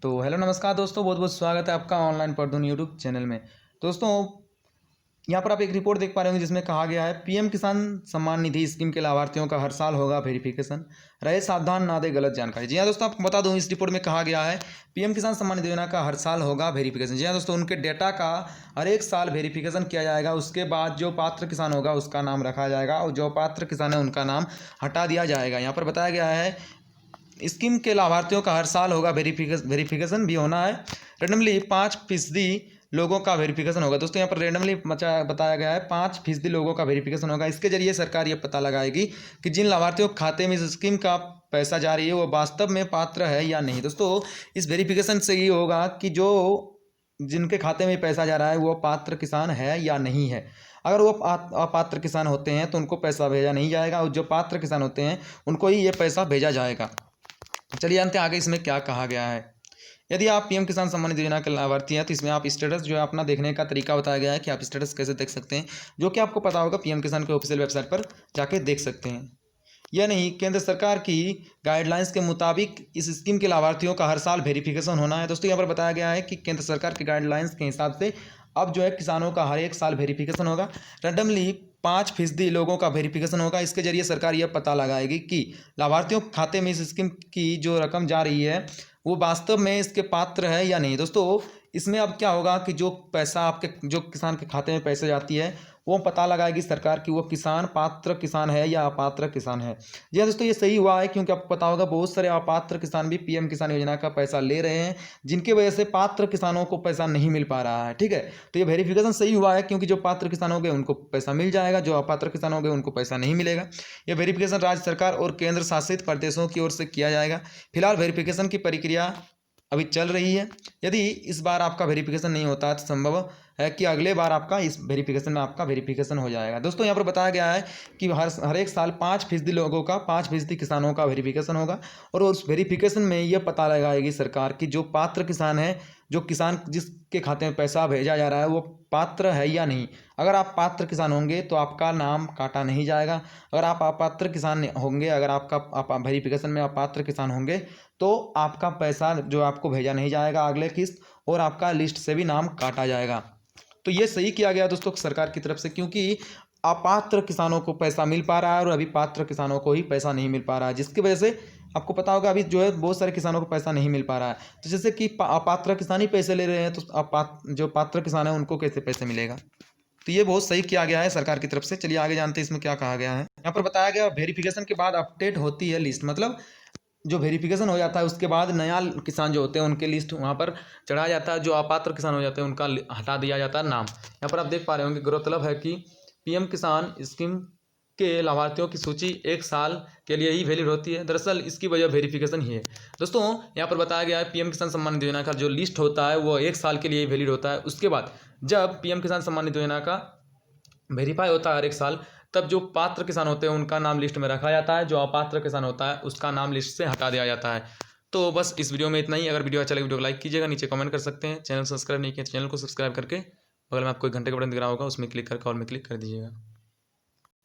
तो हेलो नमस्कार दोस्तों, बहुत बहुत स्वागत है आपका ऑनलाइन पढ़दून यूट्यूब चैनल में। दोस्तों, यहाँ पर आप एक रिपोर्ट देख पा रहे होंगे जिसमें कहा गया है पीएम किसान सम्मान निधि स्कीम के लाभार्थियों का हर साल होगा वेरिफिकेशन, रहे सावधान ना दे गलत जानकारी। जी हाँ दोस्तों, आपको बता दूं इस रिपोर्ट में कहा गया है पीएम किसान सम्मान निधि योजना का हर साल होगा वेरिफिकेशन। जी हाँ दोस्तों, उनके डेटा का हर एक साल वेरिफिकेशन किया जाएगा। उसके बाद जो पात्र किसान होगा उसका नाम रखा जाएगा और जो पात्र किसान है उनका नाम हटा दिया जाएगा। यहाँ पर बताया गया है स्कीम के लाभार्थियों का हर साल होगा वेरिफिकेशन भी होना है। रेंडमली 5% लोगों का वेरिफिकेशन होगा। दोस्तों, यहाँ पर रेंडमली बताया गया है 5% लोगों का वेरिफिकेशन होगा। इसके जरिए सरकार ये पता लगाएगी कि जिन लाभार्थियों के खाते में इस स्कीम का पैसा जा रही है वो वास्तव में पात्र है या नहीं। दोस्तों, इस वेरिफिकेशन से ये होगा कि जो जिनके खाते में पैसा जा रहा है वो पात्र किसान है या नहीं है। अगर वो अपात्र किसान होते हैं तो उनको पैसा भेजा नहीं जाएगा और जो पात्र किसान होते हैं उनको ही ये पैसा भेजा जाएगा। चलिए जानते हैं आगे इसमें क्या कहा गया है। यदि आप पीएम किसान सम्मान निधि योजना के लाभार्थी हैं तो इसमें आप स्टेटस जो है अपना देखने का तरीका बताया गया है कि आप स्टेटस कैसे देख सकते हैं, जो कि आपको पता होगा पीएम किसान के ऑफिशियल वेबसाइट पर जाके देख सकते हैं। यह नहीं, केंद्र सरकार की गाइडलाइंस के मुताबिक इस स्कीम के लाभार्थियों का हर साल वेरिफिकेशन होना है। दोस्तों, यहाँ पर बताया गया है कि केंद्र सरकार की गाइडलाइंस के हिसाब से अब जो है किसानों का हर एक साल वेरिफिकेशन होगा। रैंडमली 5% लोगों का वेरिफिकेशन होगा। इसके जरिए सरकार यह पता लगाएगी कि लाभार्थियों के खाते में इस स्कीम की जो रकम जा रही है वो वास्तव में इसके पात्र है या नहीं। दोस्तों, इसमें अब क्या होगा कि जो पैसा आपके जो किसान के खाते में पैसे जाती है वो पता लगाएगी सरकार कि वो किसान पात्र किसान है या अपात्र किसान है। जी हाँ दोस्तों, ये सही हुआ है क्योंकि आपको पता होगा बहुत सारे अपात्र किसान भी पीएम किसान योजना का पैसा ले रहे हैं, जिनकी वजह से पात्र किसानों को पैसा नहीं मिल पा रहा है। ठीक है, तो ये वेरिफिकेशन सही हुआ है क्योंकि जो पात्र किसान होंगे उनको पैसा मिल जाएगा, जो अपात्र किसान होंगे उनको पैसा नहीं मिलेगा। ये वेरिफिकेशन राज्य सरकार और केंद्र शासित प्रदेशों की ओर से किया जाएगा। फिलहाल वेरिफिकेशन की प्रक्रिया अभी चल रही है। यदि इस बार आपका वेरिफिकेशन नहीं होता है तो संभव है कि अगले बार आपका इस वेरिफिकेशन में आपका वेरिफिकेशन हो जाएगा। दोस्तों, यहाँ पर बताया गया है कि हर एक साल 5% लोगों का 5% किसानों का वेरिफिकेशन होगा और उस वेरिफिकेशन में यह पता लगाएगी सरकार कि जो पात्र किसान है, जो किसान जिसके खाते में पैसा भेजा जा रहा है वो पात्र है या नहीं। अगर आप पात्र किसान होंगे तो आपका नाम काटा नहीं जाएगा। अगर आप अपात्र किसान होंगे, अगर आपका वेरिफिकेशन में अपात्र किसान होंगे तो आपका पैसा जो आपको भेजा नहीं जाएगा अगले किस्त, और आपका लिस्ट से भी नाम काटा जाएगा। तो ये सही किया गया दोस्तों सरकार की तरफ से, क्योंकि अपात्र किसानों को पैसा मिल पा रहा है और अभी पात्र किसानों को ही पैसा नहीं मिल पा रहा है, जिसकी वजह से आपको पता होगा अभी जो है बहुत सारे किसानों को पैसा नहीं मिल पा रहा है। तो जैसे कि अपात्र किसान ही पैसे ले रहे हैं तो जो पात्र किसान है उनको कैसे पैसे मिलेगा। तो ये बहुत सही किया गया है सरकार की तरफ से। चलिए आगे जानते हैं इसमें क्या कहा गया है। यहाँ पर बताया गया वेरिफिकेशन के बाद अपडेट होती है लिस्ट, मतलब जो वेरिफिकेशन हो जाता है उसके बाद नया किसान जो होते हैं उनके लिस्ट वहाँ पर चढ़ाया जाता है। जो अपात्र किसान हो जाते हैं उनका हटा दिया जाता है नाम। यहाँ पर आप देख पा रहे होंगे गौरतलब है कि पीएम किसान स्कीम के लाभार्थियों की सूची 1 साल के लिए ही वैलिड होती है। दरअसल इसकी वजह वेरिफिकेशन ही है। दोस्तों, यहाँ पर बताया गया है पीएम किसान सम्मान निधि योजना का जो लिस्ट होता है वो 1 साल के लिए वैलिड होता है। उसके बाद जब पीएम किसान सम्मान निधि योजना का वेरीफाई होता है हर एक साल, तब जो पात्र किसान होते हैं उनका नाम लिस्ट में रखा जाता है, जो अपात्र किसान होता है उसका नाम लिस्ट से हटा दिया जाता है। तो बस इस वीडियो में इतना ही। अगर वीडियो अच्छा लगे वीडियो को लाइक कीजिएगा, नीचे कमेंट कर सकते हैं। चैनल सब्सक्राइब नहीं किया तो चैनल को सब्सक्राइब करके बगल में आपको एक घंटे का बटन दिख रहा होगा उसमें क्लिक करके ऑल में क्लिक कर दीजिएगा।